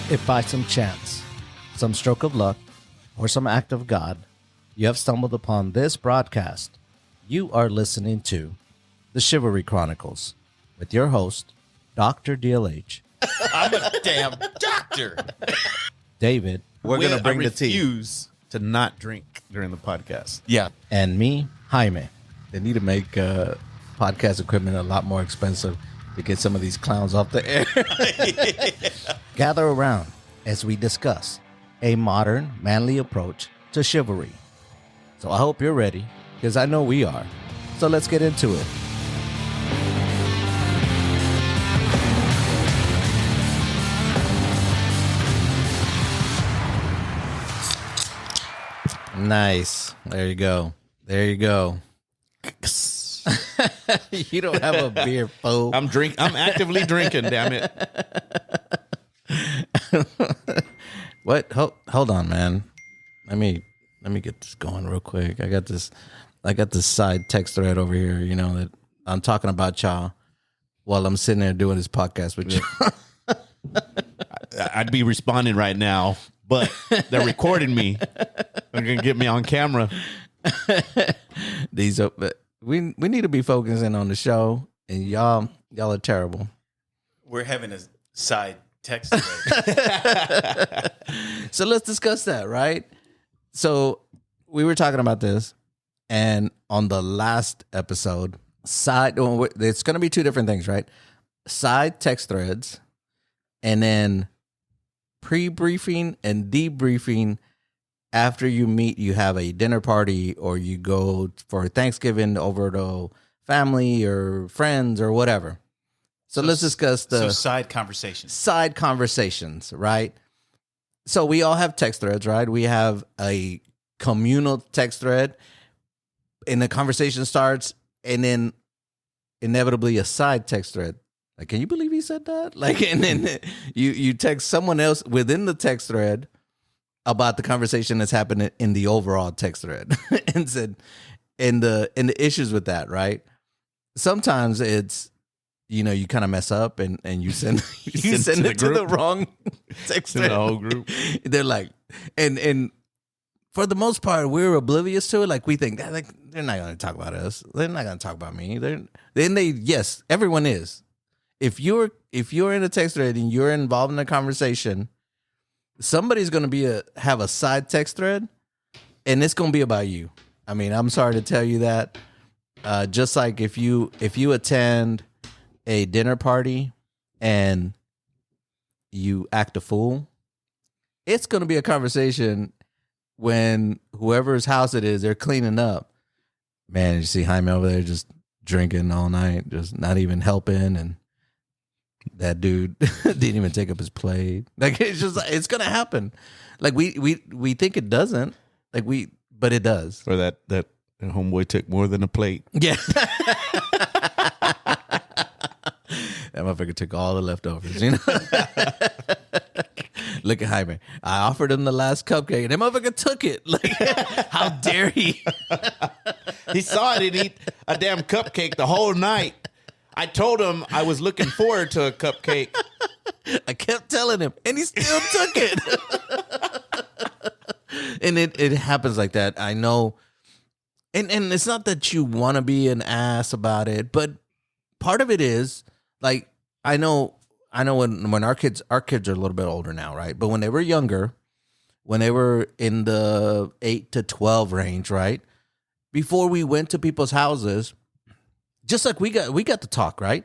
If by some chance, some stroke of luck, or some act of God, you have stumbled upon this broadcast, you are listening to The Chivalry Chronicles with your host, Dr. DLH. I'm a damn doctor. David. We're going to bring the tea refuse to not drink during the podcast. Yeah. And me, Jaime. They need to make podcast equipment a lot more expensive to get some of these clowns off the air. Gather around as we discuss a modern, manly approach to chivalry. So I hope you're ready, because I know we are. So let's get into it. Nice. There you go. There you go. You don't have a beer, fool. I'm actively drinking, damn it. What? Hold on, man. Let me get this going real quick. I got this side text thread over here, that I'm talking about y'all while I'm sitting there doing this podcast with you. I'd be responding right now, but they're recording me. They're going to get me on camera. These are, we need to be focusing on the show, and y'all are terrible. We're having a side text thread. So let's discuss that, right? So we were talking about this, and on the last episode, it's going to be two different things, right? Side text threads, and then pre-briefing and debriefing. After you meet, you have a dinner party, or you go for Thanksgiving over to family or friends or whatever. So let's discuss the side conversations. Side conversations, right? So we all have text threads, right? We have a communal text thread, and the conversation starts, and then inevitably a side text thread. Like, can you believe he said that? Like, and then you text someone else within the text thread about the conversation that's happening in the overall text thread, and said, and the issues with that, right? Sometimes it's, you kind of mess up and you send it to the wrong text thread. The whole group. They're like, and for the most part, we're oblivious to it. Like, we think like they're not going to talk about us. They're not going to talk about me. Yes, everyone is. If you're in a text thread and you're involved in a conversation, somebody's going to have a side text thread, and it's going to be about you. I mean, I'm sorry to tell you that. Just like if you attend a dinner party and you act a fool, it's going to be a conversation when whoever's house it is, they're cleaning up. Man, you see Jaime over there just drinking all night, just not even helping, and that dude didn't even take up his plate. Like, it's gonna happen. Like, we think it doesn't. But it does. Or that homeboy took more than a plate. Yeah. That motherfucker took all the leftovers, Look at Jaime. I offered him the last cupcake, and that motherfucker took it. Like, how dare he? He saw it and eat a damn cupcake the whole night. I told him I was looking forward to a cupcake. I kept telling him, and he still took it. And it happens like that. I know. And it's not that you want to be an ass about it, but part of it is, like, I know when our kids are a little bit older now, right? But when they were younger, when they were in the 8 to 12 range, right? Before we went to people's houses, just like we got to talk, right?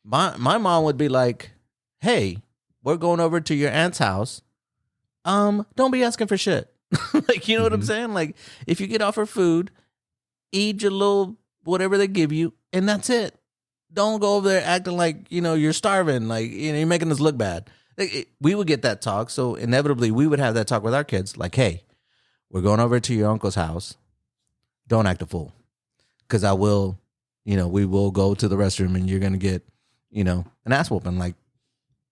My mom would be like, "Hey, we're going over to your aunt's house. Don't be asking for shit." Like, you know what I'm saying? Like, if you get offered food, eat your little whatever they give you, and that's it. Don't go over there acting like, you're starving, like, you're making us look bad. We would get that talk, so inevitably we would have that talk with our kids, like, "Hey, we're going over to your uncle's house. Don't act a fool, because I will." We will go to the restroom and you're going to get, an ass whooping. Like,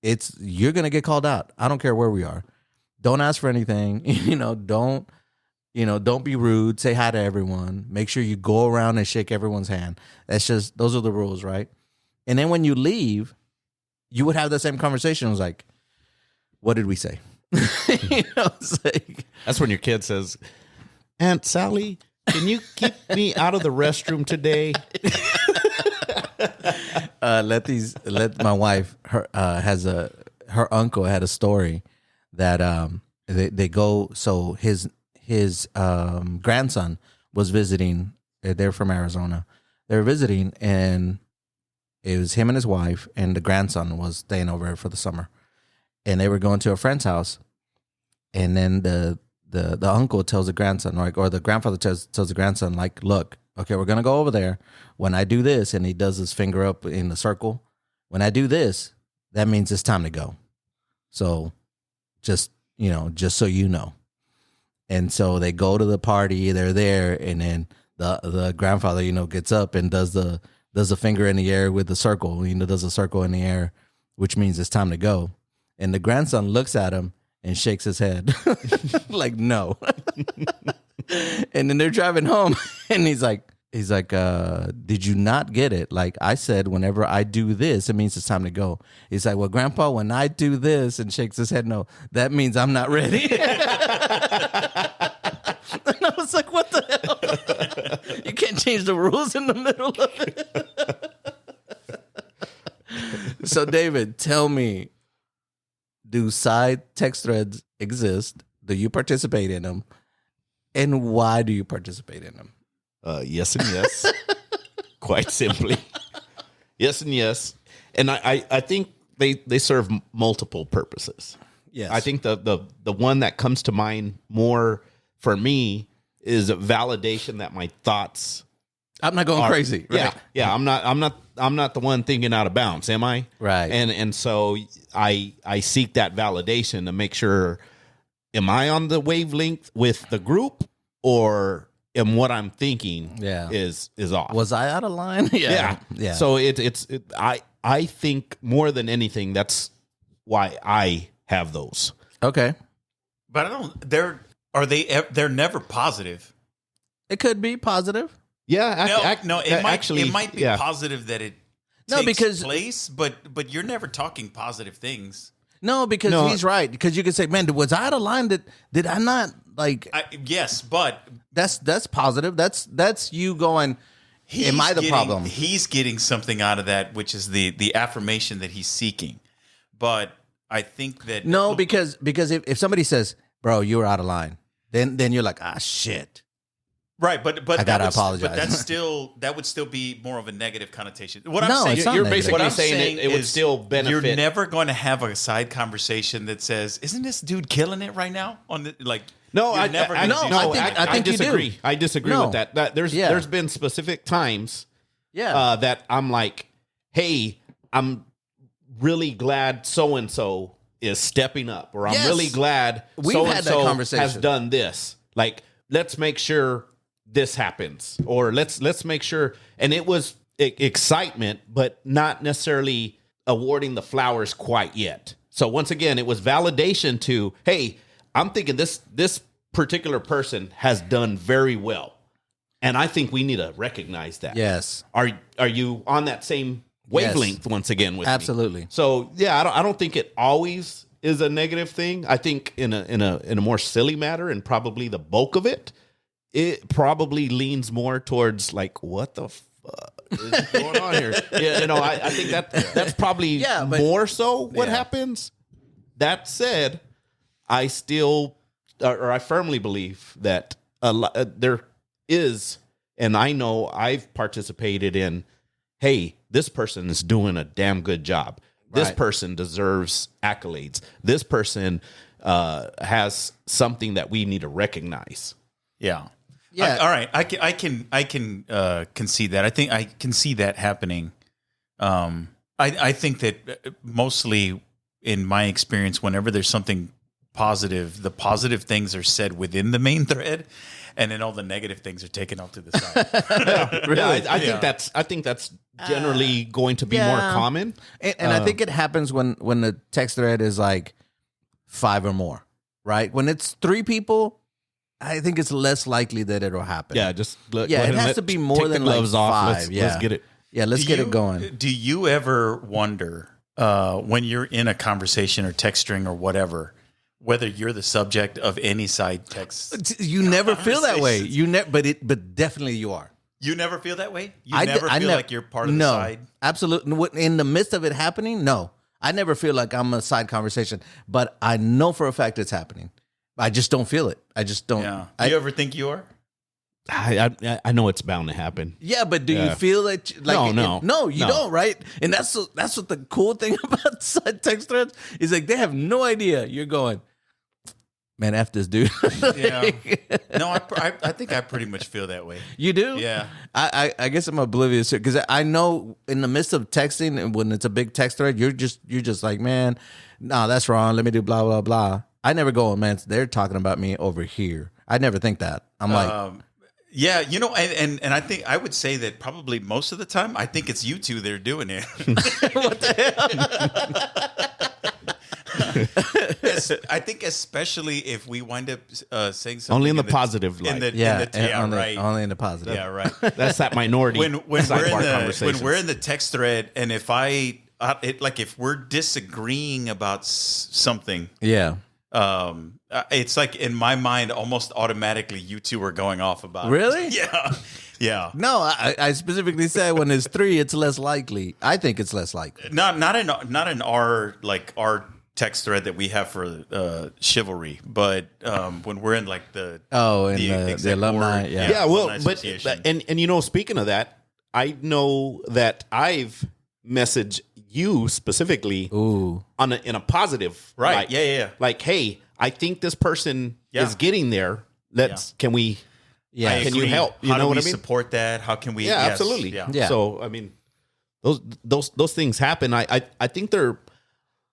you're going to get called out. I don't care where we are. Don't ask for anything. Don't be rude. Say hi to everyone. Make sure you go around and shake everyone's hand. Those are the rules, right? And then when you leave, you would have the same conversation. It was like, what did we say? It's like, That's when your kid says, Aunt Sally, can you keep me out of the restroom today? let my wife, her uncle had a story that they go, so his grandson was visiting. They're from Arizona. They were visiting, and it was him and his wife, and the grandson was staying over for the summer. And they were going to a friend's house, and then the uncle tells the grandson, like, or the grandfather tells the grandson, like, look, okay, we're gonna go over there. When I do this, and he does his finger up in the circle. When I do this, that means it's time to go. So, just so you know. And so they go to the party. They're there, and then the grandfather, gets up and does the finger in the air with the circle. Does a circle in the air, which means it's time to go. And the grandson looks at him and shakes his head like, no. And then they're driving home, and he's like, did you not get it? Like, I said, whenever I do this, it means it's time to go. He's like, well, Grandpa, when I do this, and shakes his head, no, that means I'm not ready. And I was like, what the hell? You can't change the rules in the middle of it. So, David, tell me, do side text threads exist? Do you participate in them? And why do you participate in them? Yes and yes. Quite simply. Yes and yes. And I think they serve multiple purposes. Yes. I think the one that comes to mind more for me is a validation that my thoughts I'm not going crazy. Right? Yeah. I'm not the one thinking out of bounds, am I? Right. And so I seek that validation to make sure, am I on the wavelength with the group, or am what I'm thinking is off? Was I out of line? Yeah. So I think more than anything, that's why I have those. Okay. But they're never positive. It could be positive. Yeah. It might be positive that it takes place, but you're never talking positive things. No, because he's right. Because you can say, man, was I out of line? Did I not like? Yes, but that's positive. That's you going. Am I the problem? He's getting something out of that, which is the affirmation that he's seeking. But I think that because if somebody says, bro, you were out of line, then you're like, ah, shit. Right, but I gotta apologize. But that would still be more of a negative connotation. You're basically saying it would still benefit. You're never going to have a side conversation that says, "Isn't this dude killing it right now?" I think disagree. you do. I disagree with that. There's been specific times, that I'm like, hey, I'm really glad so and so is stepping up, or I'm really glad so and so has done this. Like, let's make sure this happens, or let's make sure. And it was excitement, but not necessarily awarding the flowers quite yet. So once again, it was validation to, hey, I'm thinking this particular person has done very well, and I think we need to recognize that. Yes. Are you on that same wavelength once again with Absolutely. me? So I don't think it always is a negative thing. I think in a more silly matter, and probably the bulk of it probably leans more towards like, what the fuck is going on here? I think that's probably more so what happens. That said, I still, or I firmly believe that there is, and I know I've participated in, hey, this person is doing a damn good job. This person deserves accolades. This person has something that we need to recognize. Yeah. All right. I can concede that. I think I can see that happening. I think that mostly in my experience, whenever there's something positive, the positive things are said within the main thread, and then all the negative things are taken off to the side. Really, I think that's generally going to be more common, and I think it happens when the text thread is like 5 or more, right? When it's 3 people, I think it's less likely that it'll happen. Yeah, it has to be more than like 5. Let's get it. Yeah, let's get it going. Do you ever wonder when you're in a conversation or text string or whatever, whether you're the subject of any side text, You never feel that way. But definitely you are. You never feel that way? You never feel like you're part of the side? Absolutely. In the midst of it happening, no. I never feel like I'm a side conversation, but I know for a fact it's happening. I just don't feel it. I just don't. Yeah. Do you ever think you are? I know it's bound to happen. Yeah, but do you feel that? Like, No, you don't, right? And that's what the cool thing about side text threads is. Like, they have no idea you're going, man, F this dude. Yeah. No, I think I pretty much feel that way. You do? Yeah. I guess I'm oblivious because I know in the midst of texting and when it's a big text thread, you're just like, man, no, that's wrong. Let me do blah, blah, blah. I never go, man, they're talking about me over here. I never think that. I'm like, yeah, and I think I would say that probably most of the time, I think it's you two that are doing it. what the hell? I think especially if we wind up saying something only in the positive light. Only in the positive. Yeah, right. That's that minority. When we're in the text thread, and if if we're disagreeing about something, yeah. It's like in my mind, almost automatically, you two are going off about really? it. Yeah, yeah. No, I specifically said when it's 3, it's less likely. I think it's less likely. Not in our text thread that we have for chivalry, but when we're in like the alumni, board, yeah. Well, and speaking of that, I know that I've messaged you specifically in a positive right. light. Yeah. Like, hey, I think this person is getting there. Can we? Yeah, can you help? You How know do what we I mean? Support that? How can we? Yeah, yes, absolutely. Yeah. So I mean, those things happen. I think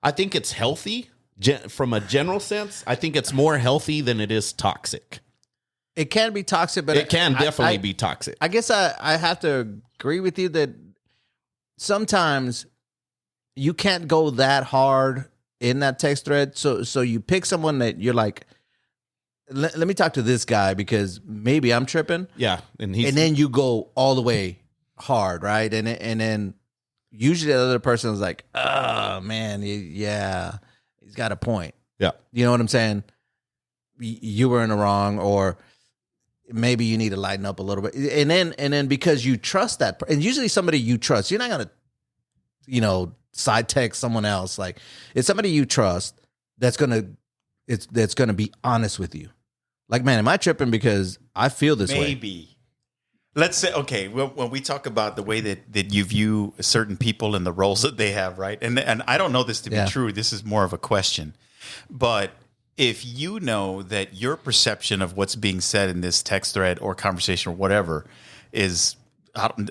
I think it's healthy from a general sense. I think it's more healthy than it is toxic. It can be toxic, but it can definitely be toxic. I guess I have to agree with you that sometimes you can't go that hard in that text thread. So you pick someone that you're like, let me talk to this guy because maybe I'm tripping. Yeah. And then you go all the way hard, right? And then usually the other person is like, oh, man, yeah, he's got a point. Yeah. You know what I'm saying? You were in the wrong, or maybe you need to lighten up a little bit. And then because you trust that, and usually somebody you trust, you're not going to, side text someone else. Like, it's somebody you trust that's gonna be honest with you. Like, man, am I tripping because I feel this way? Maybe. Let's say, okay, when we talk about the way that you view certain people and the roles that they have, right? And I don't know this to be true. This is more of a question. But if you know that your perception of what's being said in this text thread or conversation or whatever is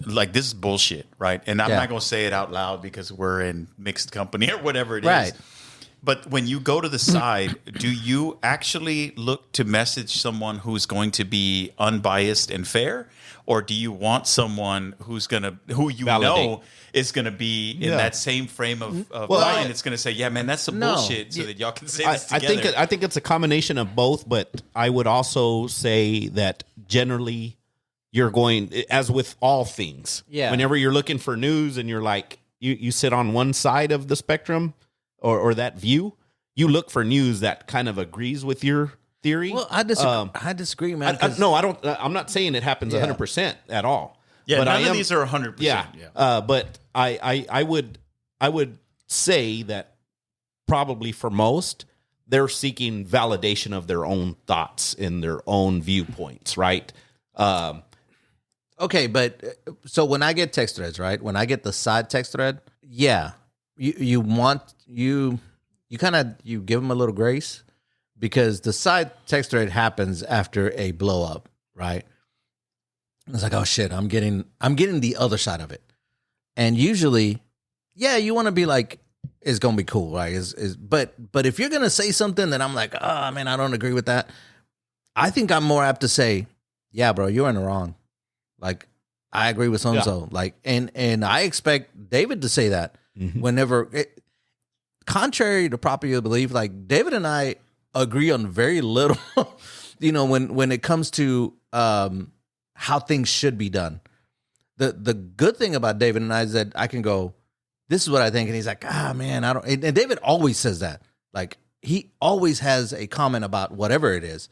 like, this is bullshit, right? And I'm not going to say it out loud because we're in mixed company or whatever it is. But when you go to the side, do you actually look to message someone who's going to be unbiased and fair? Or do you want someone who you know is going to be in that same frame of mind? It's going to say, yeah, man, that's some bullshit, so that y'all can say this together. I think it's a combination of both, but I would also say that generally you're going, as with all things, whenever you're looking for news and you're like, you sit on one side of the spectrum or that view, you look for news that kind of agrees with your theory. Well, I disagree, man. No, I don't. I'm not saying it happens 100% at all. Yeah, but none of these are 100%. Yeah. But I would say that probably for most, they're seeking validation of their own thoughts and their own viewpoints, right? Okay, but so when I get text threads, right? When I get the side text thread, you give them a little grace, because the side text thread happens after a blow up, right? It's like, oh shit, I'm getting the other side of it. And usually, you want to be like, it's gonna be cool, right? But if you're gonna say something that I'm like, oh man, I don't agree with that, I think I'm more apt to say, yeah, bro, you're in the wrong. Like, I agree with so-and-so. Like, and I expect David to say that whenever, contrary to popular belief, like David and I agree on very little, when it comes to how things should be done. The good thing about David and I is that I can go, this is what I think. And he's like, man, I don't. And David always says that. Like, he always has a comment about whatever it is.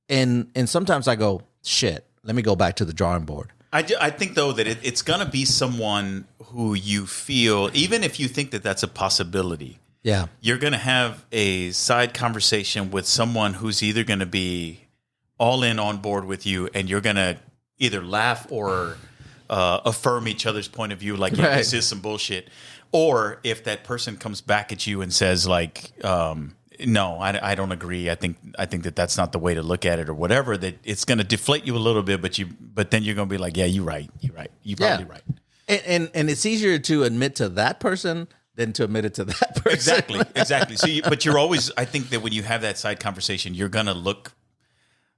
And sometimes I go, shit, let me go back to the drawing board. I think, though, that it's going to be someone who you feel, even if you think that that's a possibility, you're going to have a side conversation with someone who's either going to be all in on board with you, and you're going to either laugh or affirm each other's point of view, like, yeah, this is some bullshit. Or if that person comes back at you and says, like, no, I don't agree. I think that that's not the way to look at it, or whatever. That it's going to deflate you a little bit, but then you're going to be like, yeah, you're right. You're probably right. And it's easier to admit to that person than to admit it to that person. Exactly. So, but you're always. I think that when you have that side conversation, you're going to look.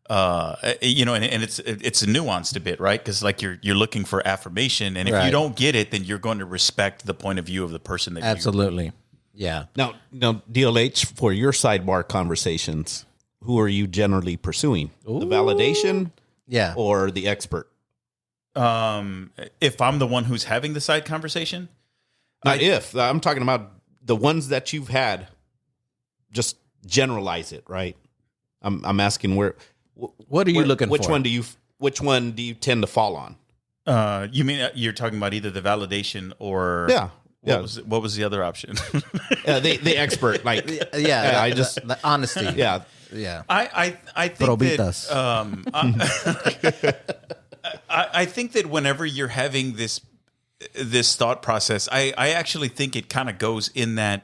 And it's a nuanced a bit, right? Because like you're looking for affirmation, and if you don't get it, then you're going to respect the point of view of the person that absolutely. Yeah. Now, DLH, for your sidebar conversations, who are you generally pursuing? The validation, or the expert? If I'm the one who's having the side conversation, I'm talking about the ones that you've had. Just generalize it, right? I'm asking where. What are you looking which for? Which one do you tend to fall on? You mean you're talking about either the validation or what was the other option? The expert, like I just the honesty. I think that I think that whenever you're having this thought process, I actually think it kind of goes in that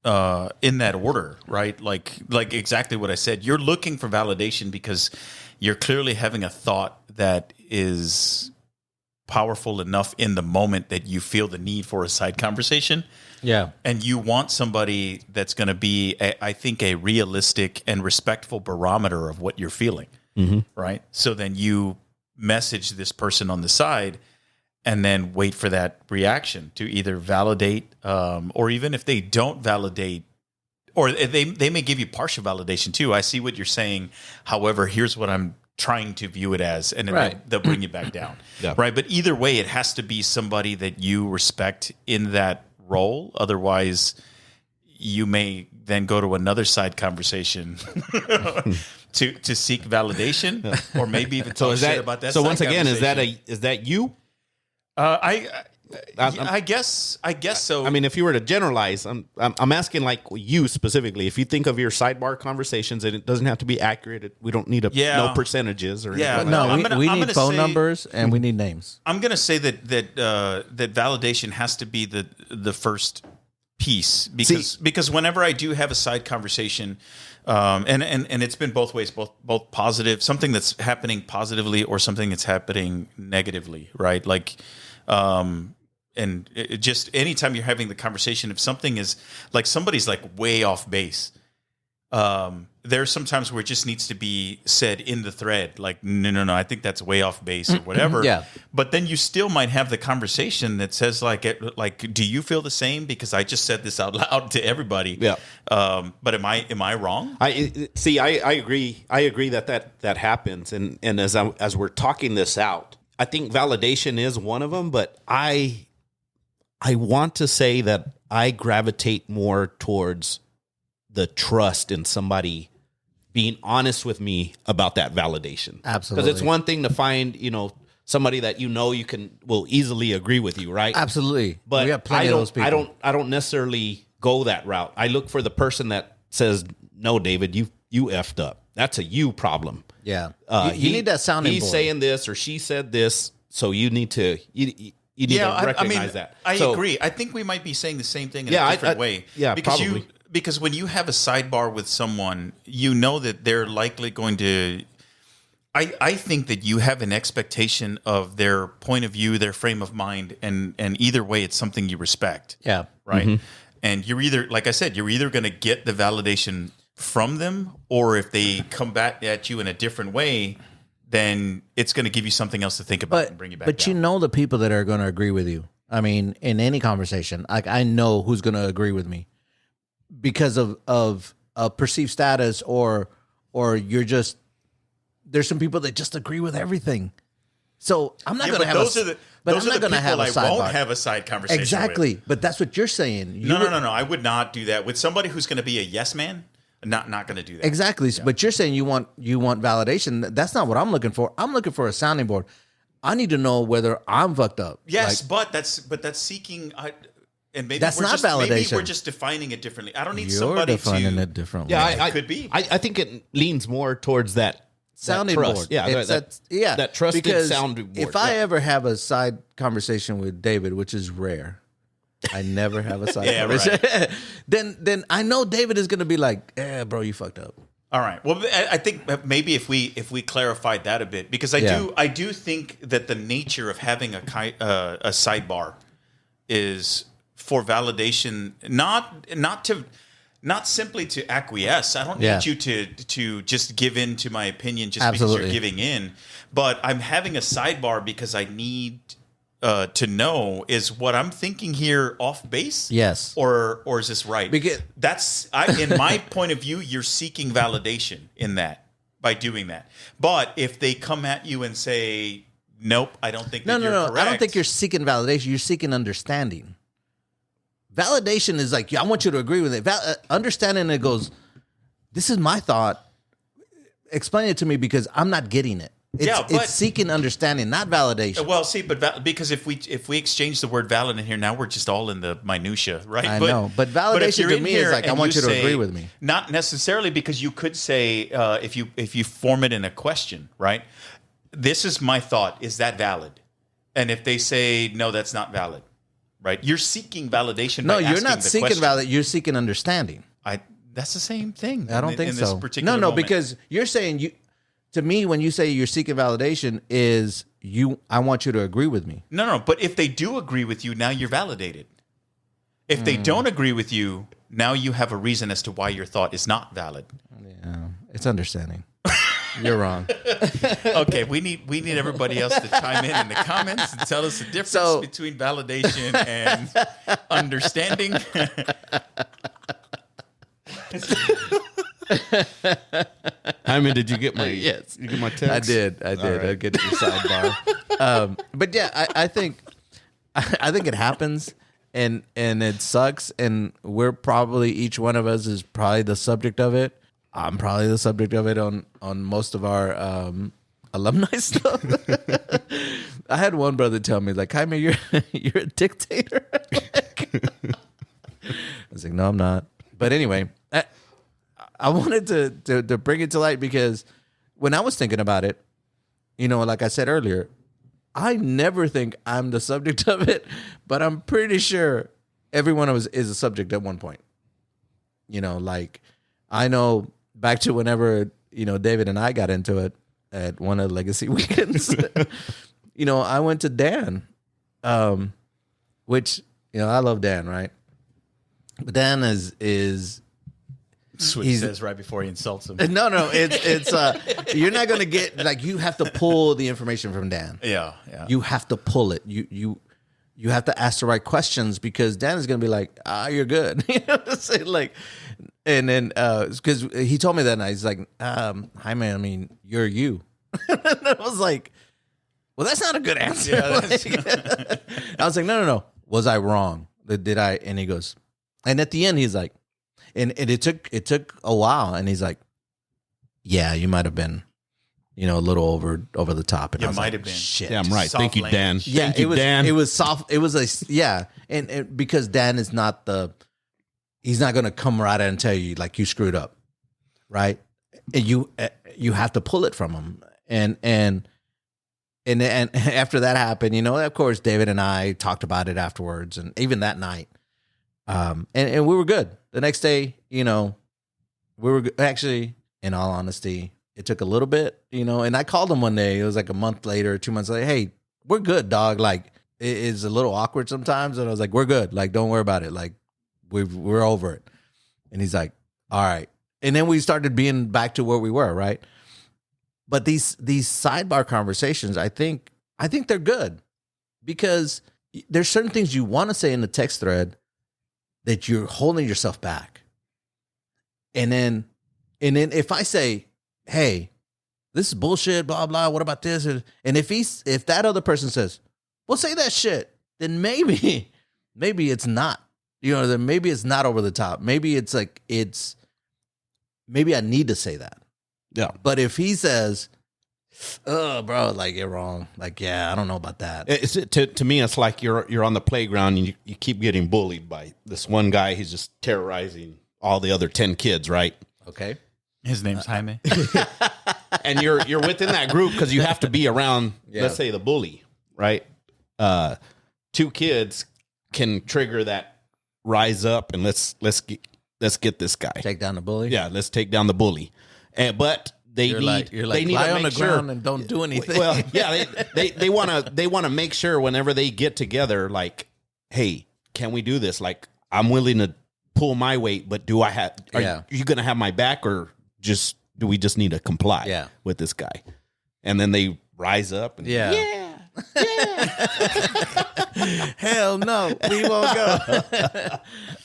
order, right? Like exactly what I said. You're looking for validation because you're clearly having a thought that is powerful enough in the moment that you feel the need for a side conversation. Yeah. And you want somebody that's going to be, I think, a realistic and respectful barometer of what you're feeling, right? So then you message this person on the side and then wait for that reaction to either validate, or even if they don't validate, or they may give you partial validation too. I see what you're saying. However, here's what I'm trying to view it as, and then they'll bring you back down. Right. But either way, it has to be somebody that you respect in that role. Otherwise, you may then go to another side conversation to seek validation, or maybe even talk shit about that. So once again, is that you? I guess so. I mean, if you were to generalize, I'm asking like you specifically. If you think of your sidebar conversations, and it doesn't have to be accurate. We don't need no percentages or anything. No, we need phone numbers and we need names. I'm going to say that validation has to be the first piece, because whenever I do have a side conversation, and it's been both ways, both positive, something that's happening positively or something that's happening negatively, right? Like, and just anytime you're having the conversation, if something is like somebody's like way off base, there's sometimes where it just needs to be said in the thread, like, no, I think that's way off base or whatever. But then you still might have the conversation that says like, do you feel the same? Because I just said this out loud to everybody. But am I wrong? I agree. I agree that happens. And as we're talking this out, I think validation is one of them, but I want to say that I gravitate more towards the trust in somebody being honest with me about that validation. Absolutely. Because it's one thing to find, somebody that will easily agree with you, right? Absolutely. But we have plenty of those people. I don't necessarily go that route. I look for the person that says, "No, David, you effed up. That's a you problem." Yeah. You need that sounding board. He's saying this or she said this, so you need to recognize that. I agree. I think we might be saying the same thing in a different way. Yeah, probably. Because when you have a sidebar with someone, you know that they're likely going to. I think that you have an expectation of their point of view, their frame of mind, and either way, it's something you respect. Yeah. Right. Mm-hmm. And you're either, like I said, you're either going to get the validation from them, or if they come back at you in a different way, then it's going to give you something else to think about and bring you back down. But you know the people that are going to agree with you. I mean, in any conversation, like I know who's going to agree with me because of perceived status, or you're just, there's some people that just agree with everything. So I'm not going to have But those I'm are not the going to have people a I won't sidebar. have a side conversation Exactly. with. But that's what you're saying. No. I would not do that with somebody who's going to be a yes man. Not going to do that. Exactly. Yeah. But you're saying you want validation. That's not what I'm looking for. I'm looking for a sounding board. I need to know whether I'm fucked up. Yes, but that's seeking. And maybe that's not validation. Maybe we're just defining it differently. I don't need You're somebody defining it differently. Yeah, it could be. I think it leans more towards that sounding trust. board. Yeah, that trusted because sounding board. If I ever have a side conversation with David, which is rare, I never have a side conversation. Right. then I know David is going to be like, bro, you fucked up. All right. Well, I think maybe if we clarified that a bit, because I do think that the nature of having a sidebar is for validation, not simply to acquiesce. I don't need you to just give in to my opinion just because you're giving in, but I'm having a sidebar because I need to know, is what I'm thinking here off base? Yes. Or is this right? Because in my point of view, you're seeking validation in that by doing that. But if they come at you and say, nope, I don't think you're correct. I don't think you're seeking validation. You're seeking understanding. Validation is like, I want you to agree with it. Understanding it goes, this is my thought. Explain it to me because I'm not getting it. It's seeking understanding, not validation. Well, see, but because if we exchange the word valid in here, now we're just all in the minutia, right? I know, but validation to me is like, I want you to agree with me. Not necessarily, because you could say, if you form it in a question, right? This is my thought. Is that valid? And if they say, no, that's not valid, right? You're seeking validation. No, by you're not seeking question. valid. You're seeking understanding. That's the same thing. I don't think in so. This particular no, moment. because you're saying to me, when you say you're seeking validation, is I want you to agree with me. No. But if they do agree with you, now you're validated. If they don't agree with you, now you have a reason as to why your thought is not valid. Yeah, it's understanding. You're wrong. Okay, we need everybody else to chime in the comments and tell us the difference between validation and understanding. Jaime, did you get my yes? You get my text? I did. Right. I'll get your sidebar. But yeah, I think it happens, and it sucks, and we're probably, each one of us is probably the subject of it. I'm probably the subject of it on most of our alumni stuff. I had one brother tell me, like, Jaime, you're a dictator. I was like, no, I'm not. But anyway, I wanted to bring it to light because when I was thinking about it, like I said earlier, I never think I'm the subject of it, but I'm pretty sure every one of us is a subject at one point. Like, I know back to whenever, David and I got into it at one of the legacy weekends, I went to Dan, which, I love Dan, right? But Dan is that's what he says right before he insults him. No, it's you're not gonna get, like, you have to pull the information from Dan. Yeah. You have to pull it. You have to ask the right questions because Dan is gonna be like, you're good. Like, and then because he told me that night, he's like, Jaime, I mean, you're you. And I was like, well, that's not a good answer. Yeah, I was like, no. Was I wrong? Did I? And he goes, and at the end, he's like, and it took a while, and he's like, yeah, you might have been, a little over the top. And I was might like, have been. Shit. Yeah, I'm right. Thank you, Dan. Yeah, Thank you, Dan. It was soft. It was and because Dan is not he's not going to come right out and tell you, like, you screwed up, right? And you have to pull it from him, and after that happened, of course, David and I talked about it afterwards, and even that night, and we were good. The next day, we were actually, in all honesty, it took a little bit, and I called him one day. It was like a month later, 2 months later. Hey, we're good, dog. Like, it's a little awkward sometimes, and I was like, we're good. Like, don't worry about it. Like, we're over it. And he's like, all right. And then we started being back to where we were, right? But these sidebar conversations, I think they're good because there's certain things you want to say in the text thread that you're holding yourself back. And then if I say, hey, this is bullshit, blah, blah, what about this? And if that other person says, well, say that shit. Then maybe it's not. Then maybe it's not over the top. Maybe it's like maybe I need to say that. Yeah. But if he says, "Oh, bro, like you're wrong," like, yeah, I don't know about that. To me, it's like you're on the playground and you keep getting bullied by this one guy. He's just terrorizing all the other 10 kids, right? Okay. His name's Jaime. And you're within that group because you have to be around, let's say, the bully, right? 2 kids can trigger that rise up and let's get this guy. Take down the bully? Yeah, let's take down the bully. But they need they need lie to on make the sure, ground and don't do anything. Well, yeah, they want to make sure whenever they get together, like, hey, can we do this? Like, I'm willing to pull my weight, but do I have? Are you going to have my back, or do we just need to comply with this guy? And then they rise up and hell no, we won't go.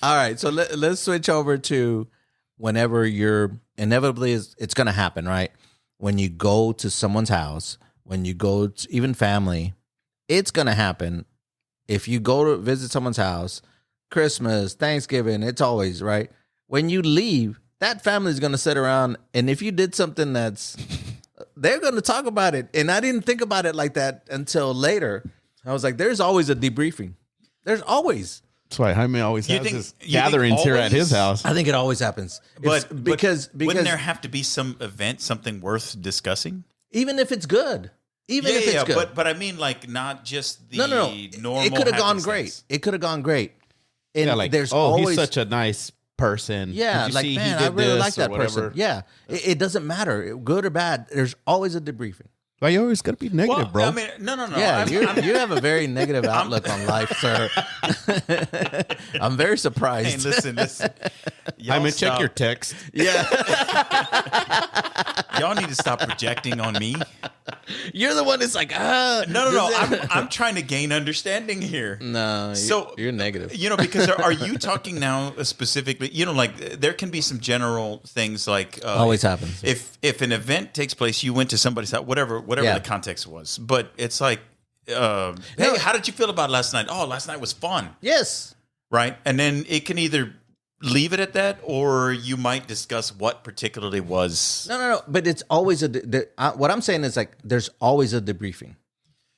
All right, so let's switch over to whenever you're inevitably it's going to happen, right? When you go to someone's house, when you go to even family, it's going to happen. If you go to visit someone's house, Christmas, Thanksgiving, it's always, right? When you leave, that family's going to sit around, and if you did something they're going to talk about it. And I didn't think about it like that until later. I was like, there's always a debriefing. There's always. That's why Jaime always has his gatherings here at his house. I think it always happens. But because wouldn't there have to be some event, something worth discussing? Even if it's good. Even if it's good. But I mean, like, not just the normal. It could have gone great. It could have gone great. And like, there's always, he's such a nice person. Yeah, like, man, I really like that person. Yeah, it doesn't matter, good or bad. There's always a debriefing. Why you always got to be negative, bro? I mean, no. Yeah, you have a very negative outlook on life, sir. I'm very surprised. Hey, listen. I'm gonna check your text. Yeah. Y'all need to stop projecting on me. You're the one that's like, No. I'm trying to gain understanding here. No, you're negative. Because are you talking now specifically? Like, there can be some general things like always happens. If an event takes place, you went to somebody's house, whatever the context was, but it's like, hey, how did you feel about last night? Oh, last night was fun. Yes. Right, and then it can either leave it at that, or you might discuss what particularly was. No. But it's always what I'm saying is, like, there's always a debriefing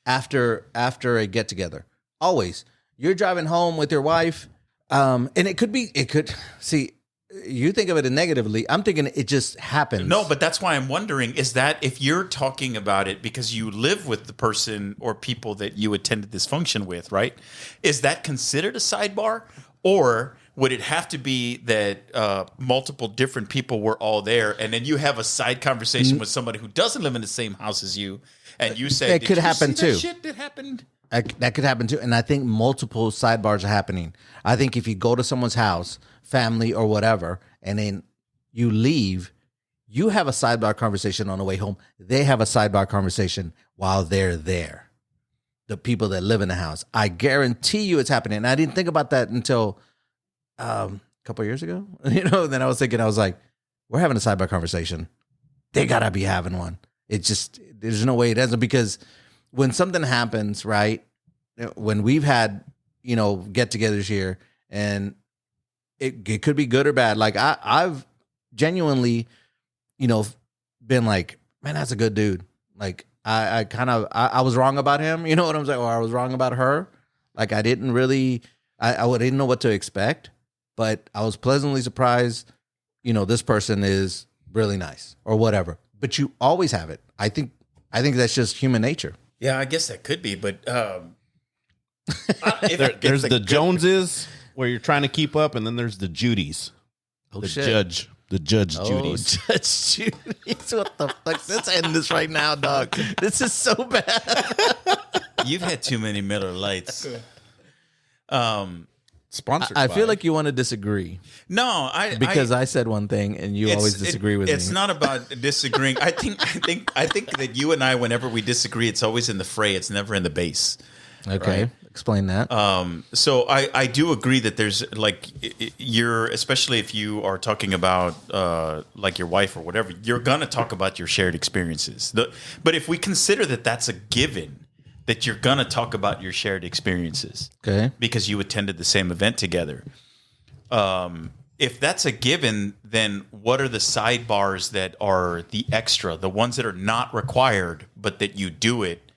after a get together. Always, you're driving home with your wife, and it could see. You think of it negatively. I'm thinking it just happens. No, but that's why I'm wondering, is that if you're talking about it because you live with the person or people that you attended this function with, right? Is that considered a sidebar? Or would it have to be that multiple different people were all there, and then you have a side conversation with somebody who doesn't live in the same house as you, and you say, it could happen too. That shit that happened? That could happen too. And I think multiple sidebars are happening. I think if you go to someone's house, family or whatever, and then you leave, you have a sidebar conversation on the way home. They have a sidebar conversation while they're there. The people that live in the house. I guarantee you it's happening. And I didn't think about that until a couple of years ago. Then I was thinking, I was like, we're having a sidebar conversation. They gotta be having one. There's no way it doesn't, because when something happens, right? When we've had, get-togethers here, and it could be good or bad. Like I've genuinely, been like, man, that's a good dude. Like I was wrong about him. You know what I'm saying? Or I was wrong about her. Like I didn't really, I didn't know what to expect, but I was pleasantly surprised. This person is really nice or whatever. But you always have it. I think that's just human nature. Yeah, I guess that could be, but there's the Joneses where you're trying to keep up, and then there's the Judys. Oh, the shit. Judge Judys. Judge Judys. What the fuck? Let's end this right now, dog. This is so bad. You've had too many Miller Lights. Sponsored. I feel like you want to disagree. No, because I said one thing and you always disagree with me. It's not about disagreeing. I think that you and I, whenever we disagree, it's always in the fray. It's never in the base. Okay, right? Explain that. So I do agree that there's especially if you are talking about like your wife or whatever, you're gonna talk about your shared experiences. But if we consider that that's a given, that you're gonna talk about your shared experiences. Okay. Because you attended the same event together. If that's a given, then what are the sidebars that are the extra, the ones that are not required, but that you do it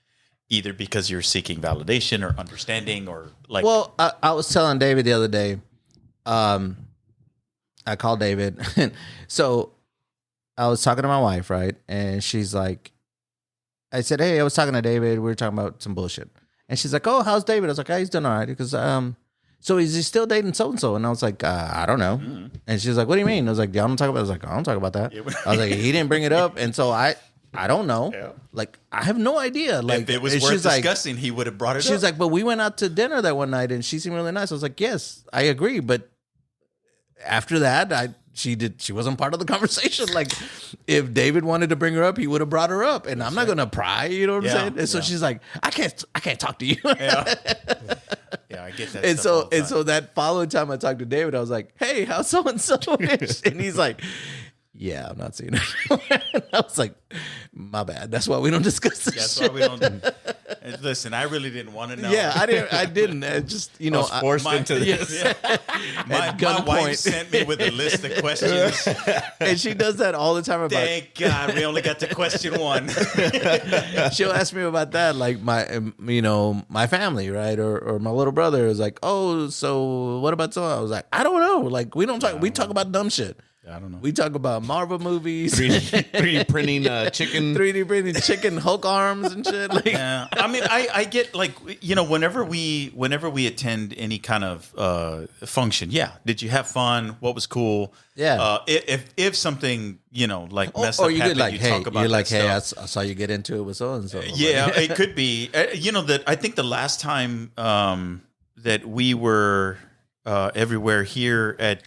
either because you're seeking validation or understanding or like? Well, I was telling David the other day. I called David, so I was talking to my wife, right? And she's like, I said, "Hey, I was talking to David. We were talking about some bullshit." And she's like, "Oh, how's David?" I was like, "Oh, he's doing all right." Because so is he still dating so and so? And I was like, I don't know. Mm-hmm. And she's like, "What do you mean?" I was like, "Y'all don't talk about it." I was like, "I don't talk about that." Yeah. I was like, "He didn't bring it up," and so I don't know. Yeah. Like, I have no idea. Like, if it was worth discussing, he would have brought it up. She was like, "But we went out to dinner that one night, and she seemed really nice." I was like, "Yes, I agree," but after that, she wasn't part of the conversation. Like, if David wanted to bring her up, he would have brought her up, and I'm not gonna pry. You know what I'm saying? And so she's like, "I can't talk to you." Yeah. Yeah, I get that. And so that following time I talked to David, I was like, "Hey, how's so and so?" And he's like, "Yeah, I'm not seeing her." I was like, "My bad. That's why we don't discuss this." That's shit. why we don't. Listen, I really didn't want to know. Yeah, I didn't. I just, I was forced into this. Yes. My wife sent me with a list of questions, and she does that all the time. About, thank God we only got to question one. She'll ask me about that, like my family, right, or my little brother is like, "Oh, so what about so?" I was like, "I don't know. Like, we don't talk. We talk about dumb shit." I don't know. We talk about Marvel movies, 3D printing chicken, 3D printing chicken Hulk arms and shit. Like, yeah, I mean, I get like, whenever we attend any kind of function, yeah. Did you have fun? What was cool? Yeah. If something like messed or up you happened, like, you hey, talk about you're like, that hey, stuff. I saw you get into it with so and so. Yeah, it could be. That I think the last time that we were everywhere here at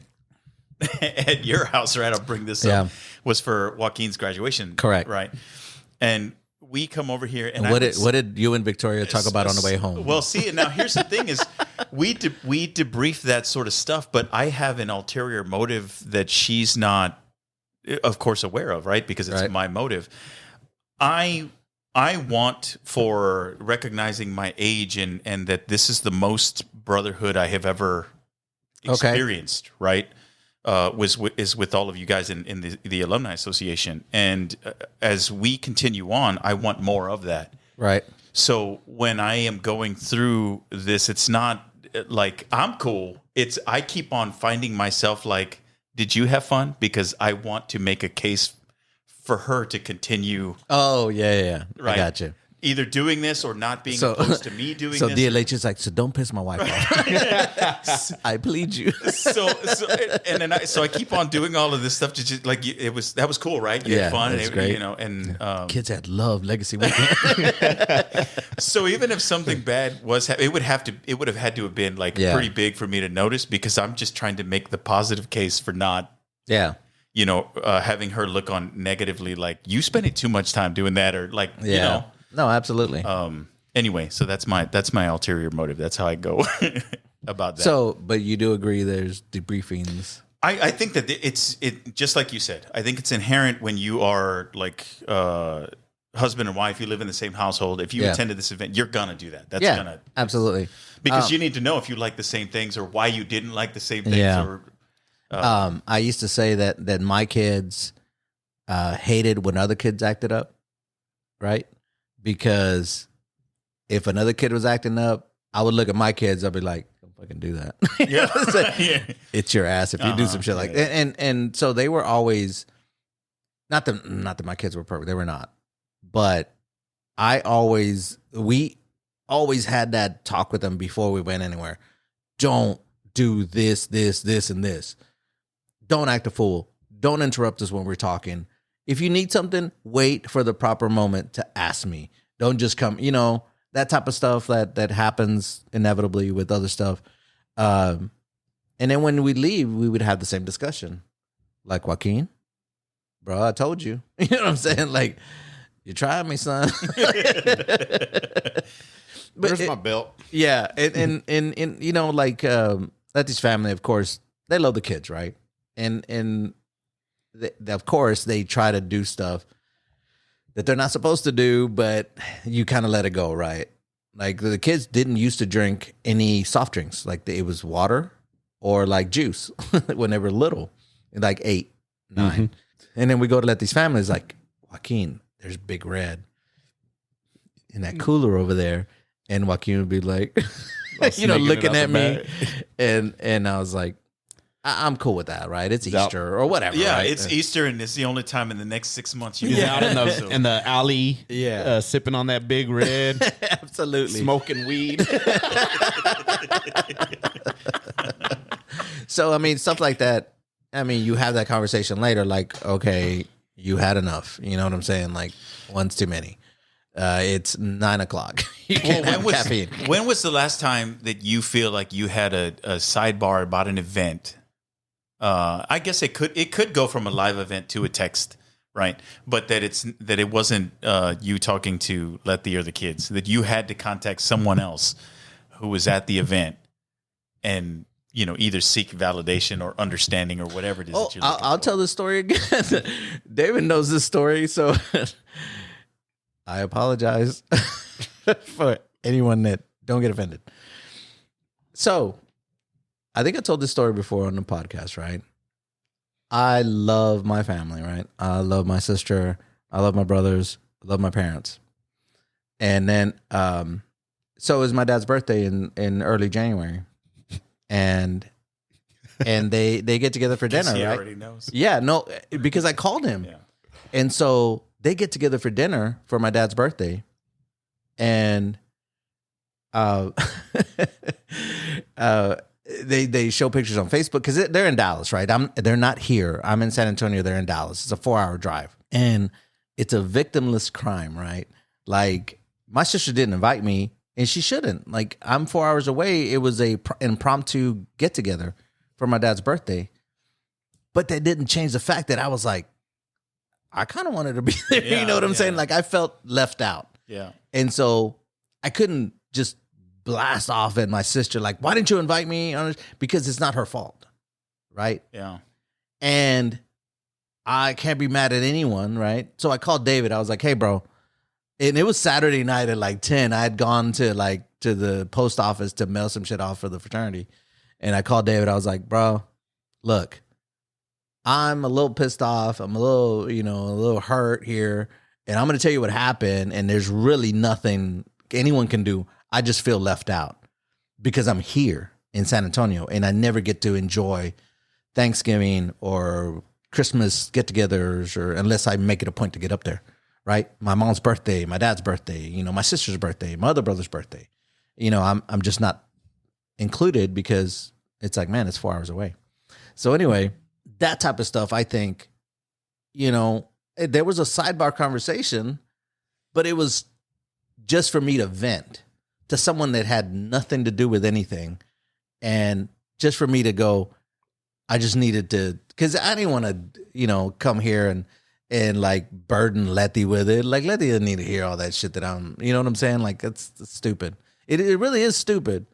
your house, right? I'll bring this up. Was for Joaquin's graduation, correct? Right, and we come over here, and what did you and Victoria talk about on the way home? Well, see, now here's the thing: is we debrief that sort of stuff, but I have an ulterior motive that she's not, of course, aware of, right? Because it's my motive. I want for recognizing my age and that this is the most brotherhood I have ever experienced, right? Is with all of you guys in the Alumni Association. And as we continue on, I want more of that. Right. So when I am going through this, it's not like I'm cool. It's I keep on finding myself like, did you have fun? Because I want to make a case for her to continue. Oh, yeah. Right. I got you. Either doing this or not being opposed to me doing so this. So DLH is like, so don't piss my wife off. I plead you. So I keep on doing all of this stuff to just like that was cool, right? You had fun, and great. And kids had love Legacy Weekend. So even if something bad was, it would have had to have been like pretty big for me to notice because I'm just trying to make the positive case for not. Yeah. Having her look on negatively, like you spending too much time doing that, or like No, absolutely. Anyway, so that's my ulterior motive. That's how I go about that. So, but you do agree there's debriefings. I think that it's just like you said. I think it's inherent when you are like husband and wife. You live in the same household. If you attended this event, you're gonna do that. That's gonna absolutely because you need to know if you like the same things or why you didn't like the same things. Yeah. I used to say that my kids hated when other kids acted up, right? Because if another kid was acting up, I would look at my kids. I'd be like, "Don't fucking do that." It's your ass if you do some shit like that. And so they were always not that my kids were perfect. They were not, but we always had that talk with them before we went anywhere. Don't do this, and this. Don't act a fool. Don't interrupt us when we're talking. If you need something, wait for the proper moment to ask me. Don't just come, that type of stuff that happens inevitably with other stuff. And then when we leave, we would have the same discussion. Like, Joaquin, bro, I told you. You know what I'm saying? Like, you tried me, son. Where's my belt? Yeah. And Letty's family, of course, they love the kids, right? And of course, they try to do stuff that they're not supposed to do, but you kind of let it go, right? Like the kids didn't used to drink any soft drinks. Like it was water or like juice when they were little, like 8, 9. Mm-hmm. And then we go to let these families like, Joaquin, there's Big Red in that cooler over there. And Joaquin would be like, looking at me. And I was like, I'm cool with that, right? It's Easter or whatever. Yeah, right? It's Easter, and it's the only time in the next 6 months you out in the alley, sipping on that Big Red, absolutely, smoking weed. So, I mean, stuff like that. I mean, you have that conversation later, like, okay, you had enough. You know what I'm saying? Like, one's too many. It's 9 o'clock. You can't have caffeine. When was the last time that you feel like you had a sidebar about an event? I guess it could go from a live event to a text, right? But that it wasn't you talking to Letty or the kids. That you had to contact someone else who was at the event, and either seek validation or understanding or whatever it is that you're looking I'll tell this story again. David knows this story, so I apologize for anyone that don't get offended. So, I think I told this story before on the podcast, right? I love my family, right? I love my sister. I love my brothers. I love my parents. And then, so it was my dad's birthday in early January. And they get together for dinner, he right? already knows. Yeah, no, because I called him. Yeah. And so they get together for dinner for my dad's birthday. And they show pictures on Facebook because they're in Dallas, right? They're not here. I'm in San Antonio. They're in Dallas. It's a 4-hour drive, and it's a victimless crime, right? Like my sister didn't invite me, and she shouldn't. Like I'm 4 hours away. It was a impromptu get together for my dad's birthday, but that didn't change the fact that I was like, I kind of wanted to be there. Yeah, you know what I'm saying? Like I felt left out. Yeah, and so I couldn't just blast off at my sister like, why didn't you invite me? Because it's not her fault, right? Yeah. And I can't be mad at anyone, right? So I called David. I was like, hey, bro. And it was Saturday night at like 10. I had gone to the post office to mail some shit off for the fraternity. And I called David. I was like, bro, look, I'm a little pissed off. I'm a little hurt here. And I'm going to tell you what happened. And there's really nothing anyone can do. I just feel left out because I'm here in San Antonio and I never get to enjoy Thanksgiving or Christmas get-togethers or unless I make it a point to get up there, right? My mom's birthday, my dad's birthday, my sister's birthday, my other brother's birthday. I'm just not included because it's like, man, it's 4 hours away. So anyway, that type of stuff, I think, there was a sidebar conversation, but it was just for me to vent to someone that had nothing to do with anything. And just for me to go, I just needed to, because I didn't want to, come here and like burden Letty with it. Like Letty doesn't need to hear all that shit that I'm, you know what I'm saying? Like that's stupid. It really is stupid.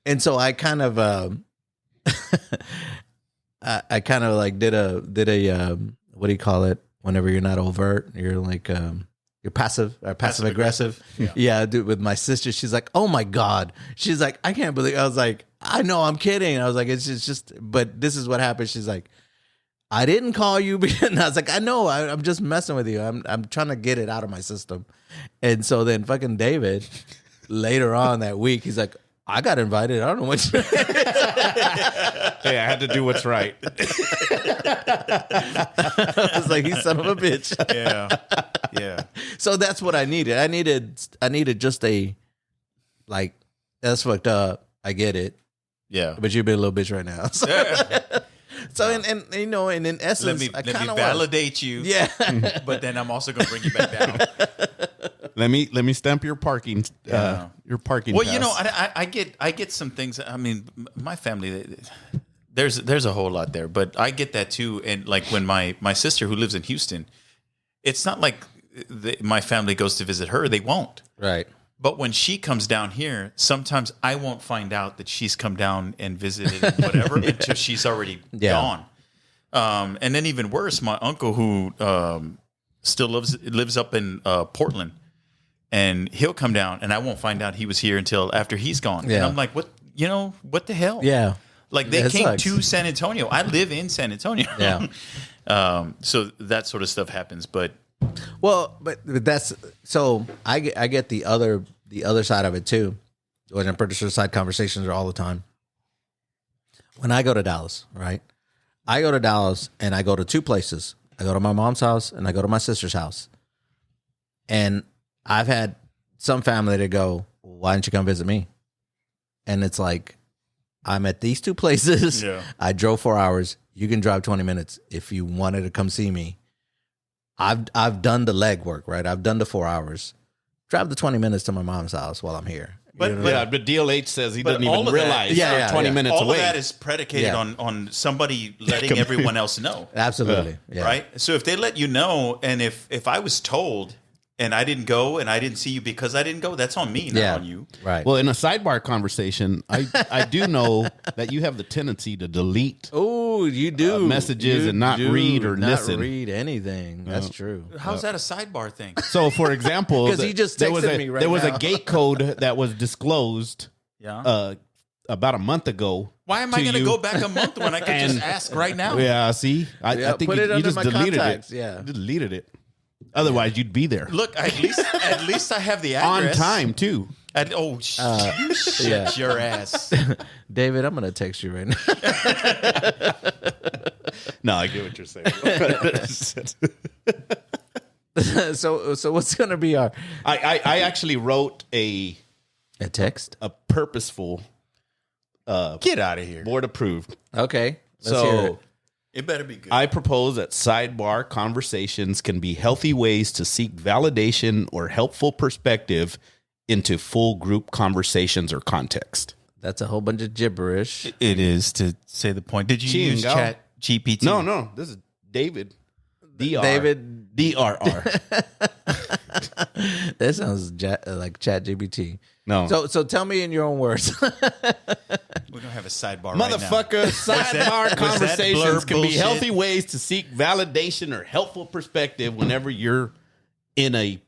And so I kind of, I kind of like did a, what do you call it? Whenever you're not overt, you're like, you're passive aggressive. Yeah, dude, with my sister, she's like, oh my God. She's like, I can't believe. I was like, I know, I'm kidding. I was like, it's just, but this is what happened. She's like, I didn't call you. And I was like, I know, I'm just messing with you. I'm trying to get it out of my system. And so then fucking David, later on that week, he's like, I got invited. I don't know what you Hey, I had to do what's right. I was like, you son of a bitch. Yeah. So that's what I needed. I needed just a, like, that's fucked up. I get it. Yeah. But you've been a little bitch right now. So, and in essence, let me validate you. Yeah. But then I'm also going to bring you back down. Let me stamp your parking. Your parking. Well, pass. I get some things. I mean, my family, there's a whole lot there, but I get that too. And like when my sister who lives in Houston, it's not like my family goes to visit her. They won't. Right. But when she comes down here, sometimes I won't find out that she's come down and visited and whatever until she's already gone. And then even worse, my uncle who still lives up in Portland. and he'll come down, and I won't find out he was here until after he's gone. Yeah. And I'm like, what the hell? Yeah. Like they That came sucks. to San Antonio. I live in San Antonio. Yeah. So that sort of stuff happens, but Well, but that's so I get the other side of it too. Which I'm pretty sure side conversations are all the time. When I go to Dallas, right? I go to Dallas and I go to two places. I go to my mom's house and I go to my sister's house. And I've had some family to go, why didn't you come visit me? And it's like, I'm at these two places. Yeah. I drove 4 hours. You can drive 20 minutes if you wanted to come see me. I've done the legwork, right? I've done the 4 hours. Drive the 20 minutes to my mom's house while I'm here. But- You know what I mean? But DLH says he But doesn't all even of that- realize Yeah, they're yeah, 20 yeah. minutes all away. of that is predicated Yeah. on somebody letting everyone else know. Absolutely. Yeah. Right? So if they let you know, and if I was told and I didn't go and I didn't see you because I didn't go, that's on me, not Yeah. on you. Right. Well, in a sidebar conversation, I do know that you have the tendency to delete. Oh, you do messages You and not do read or not listen. read anything. That's true. How's that a sidebar thing? So, for example, 'Cause he just there was texted a, me right there was now. a gate code that was disclosed Yeah. about a month ago. Why am I to going to you. go back a month when I could just ask right now? Yeah, see, I think put you, it you under just my deleted contacts, it. yeah. You deleted it. Otherwise, you'd be there Look, at least I have the on address. time too. Shit, yeah. your ass. David, I'm going to text you right now. No, I get what you're saying. So what's going to be our I actually wrote a text? purposeful Get out of here. board approved. Okay. Let's hear So it. It better be good. I propose that sidebar conversations can be healthy ways to seek validation or helpful perspective into full group conversations or context. That's a whole bunch of gibberish. It is, to say the point. Did you use Chingo. Chat GPT? No, this is David. DR. David, DRR. that sounds like Chat GPT. No. So tell me in your own words. We're going to have a sidebar right now. Motherfucker, sidebar was that conversations blurb can be bullshit? healthy ways to seek validation or helpful perspective whenever you're in a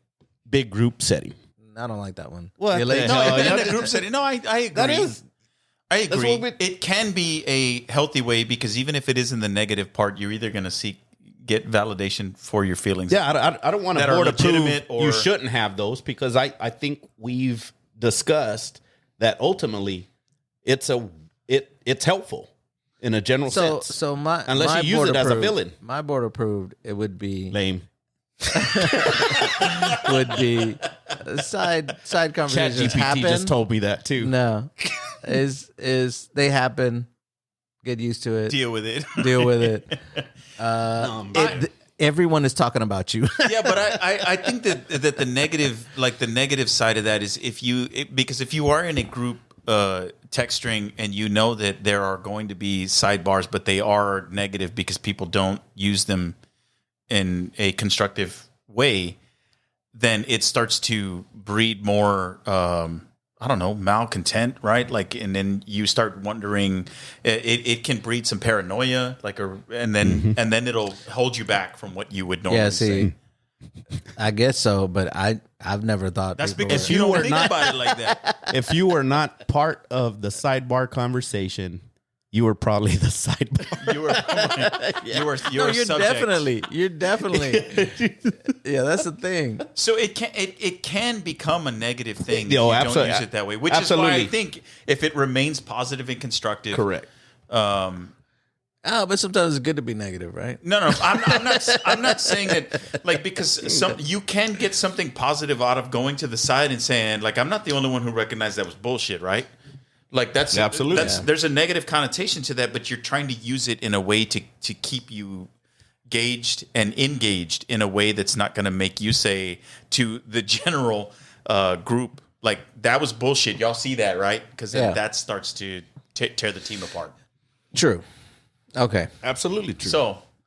big group setting. I don't like that one. What You're the late. hell? No, Yeah, in the group setting. No, I agree. That is. I agree. what we- It can be a healthy way because even if it is in the negative part, you're either going to get validation for your feelings. Yeah, I don't want to That are board approve. legitimate or- You shouldn't have those because I think we've discussed that ultimately it's helpful in a general sense. So my Unless my you use board it as a approved- villain. My board approved. It would be Lame. side Chat conversations GPT happen. just told me that too. No, is they happen. Get used to it. Deal with it. Deal with it. Everyone is talking about you. Yeah, but I think that the negative side of that is because if you are in a group text string and you know that there are going to be sidebars, but they are negative because people don't use them in a constructive way, then it starts to breed more I don't know, malcontent, right? Like, and then you start wondering, it can breed some paranoia, and then it'll hold you back from what you would normally say. I guess so, but I've never thought That's people because were- you don't were think not- about it like that. If you were not part of the sidebar conversation, you were probably the sidebar. You were No, you're subject. you're definitely. Yeah, that's the thing. So it can become a negative thing if Yo, you don't absolutely. use it that way, which is Absolutely. why I think if it remains positive and constructive, Correct. Oh, but sometimes it's good to be negative, right? No, I'm not saying that, like, because you can get something positive out of going to the side and saying, like, I'm not the only one who recognized that was bullshit, right? Like that's Absolutely. there's a negative connotation to that, but you're trying to use it in a way to keep you gauged and engaged in a way that's not going to make you say to the general group, like, that was bullshit. Y'all see that, right? Because then that starts to tear the team apart. True. Okay. Absolutely true.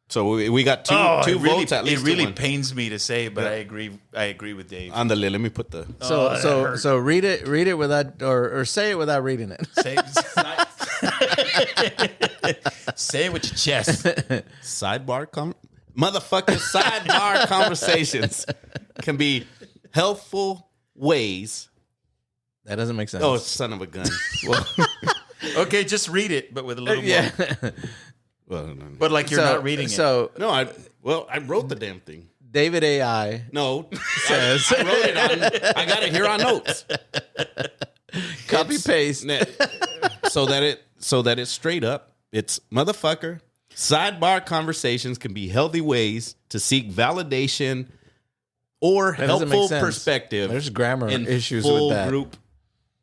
So we got two it really, votes at least. it really to one. pains me to say, but I agree with Dave. Andale, let me put the So read it without or say it without reading it. Say it with your chest. sidebar motherfucking sidebar conversations can be helpful ways. That doesn't make sense. Oh, son of a gun. Well, Okay, just read it, but with a little more. yeah. Well, no. But like you're not reading it. So No, I wrote the damn thing. David AI No, says, I wrote it on. I got it here on notes. copy paste. So that it's straight up. It's motherfucker. Sidebar conversations can be healthy ways to seek validation or That doesn't make helpful sense. perspective. There's grammar in issues full with that. group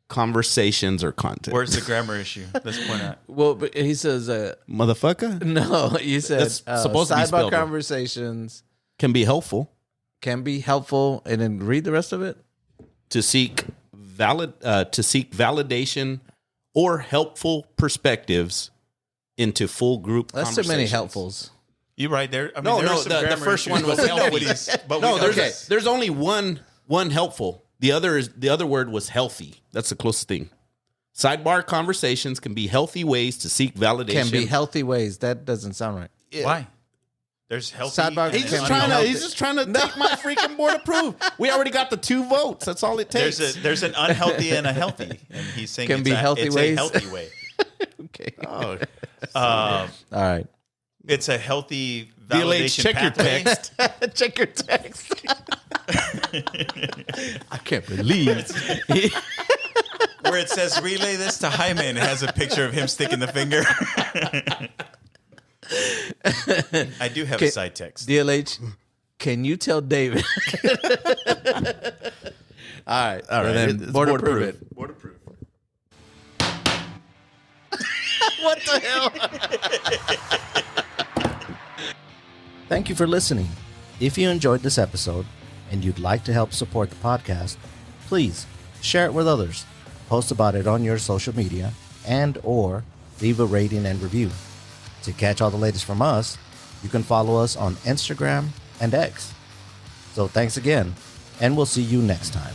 conversations or content. Where's the grammar issue? Let's point out. Well, but he says, Motherfucker no, you said That's supposed to be sidebar spelled wrong. conversations can be helpful can be helpful, and then read the rest of it. to seek validation or helpful perspectives into full group That's too many conversations. helpfuls. You right there. I mean, No, there no, are some the grammar first issues, one was but we know healthy. what he's- but we No, know there's only one helpful. The other word was healthy. That's the closest thing. Sidebar conversations can be healthy ways to seek validation. Can be healthy ways. That doesn't sound right. Why? There's healthy. Sidebar- and He's then just unhealthy. trying to take my freaking board approved. We already got the 2 votes. That's all it takes. There's an unhealthy and a healthy, and he's saying Can it's be healthy it's ways. a healthy way. Okay. Oh, All right. It's a healthy DLH, validation check your pathway. text. Check your text. I can't believe Where it says relay this to Jaime and it has a picture of him sticking the finger. I do have a side text. DLH. Can you tell David? All right. All right. Then It's board board approve approved. it. Board approved. What the hell? Thank you for listening. If you enjoyed this episode and you'd like to help support the podcast, please share it with others, post about it on your social media, and or leave a rating and review. To catch all the latest from us, you can follow us on Instagram and X. So thanks again, and we'll see you next time.